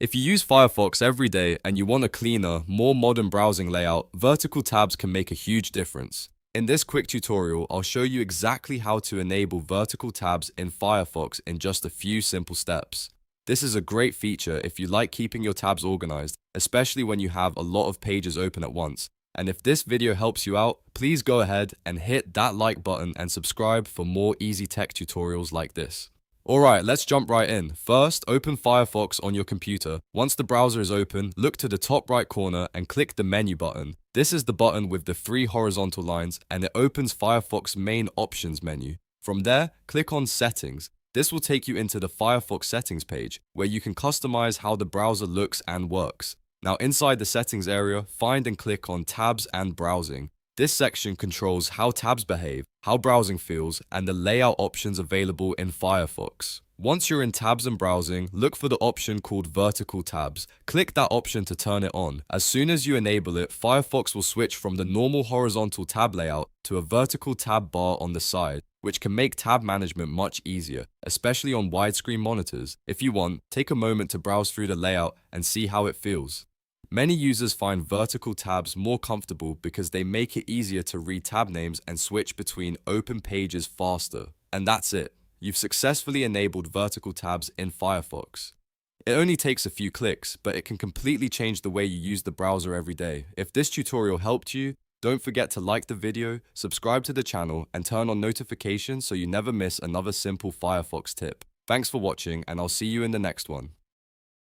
If you use Firefox every day and you want a cleaner, more modern browsing layout, vertical tabs can make a huge difference. In this quick tutorial, I'll show you exactly how to enable vertical tabs in Firefox in just a few simple steps. This is a great feature if you like keeping your tabs organized, especially when you have a lot of pages open at once. And if this video helps you out, please go ahead and hit that like button and subscribe for more easy tech tutorials like this. Alright, let's jump right in. First, open Firefox on your computer. Once the browser is open, look to the top right corner and click the menu button. This is the button with the three horizontal lines and it opens Firefox main options menu. From there, click on settings. This will take you into the Firefox settings page where you can customize how the browser looks and works. Now inside the settings area, find and click on tabs and browsing. This section controls how tabs behave, how browsing feels, and the layout options available in Firefox. Once you're in tabs and browsing, look for the option called vertical tabs. Click that option to turn it on. As soon as you enable it, Firefox will switch from the normal horizontal tab layout to a vertical tab bar on the side, which can make tab management much easier, especially on widescreen monitors. If you want, take a moment to browse through the layout and see how it feels. Many users find vertical tabs more comfortable because they make it easier to read tab names and switch between open pages faster. And that's it. You've successfully enabled vertical tabs in Firefox. It only takes a few clicks, but it can completely change the way you use the browser every day. If this tutorial helped you, don't forget to like the video, subscribe to the channel, and turn on notifications so you never miss another simple Firefox tip. Thanks for watching, and I'll see you in the next one.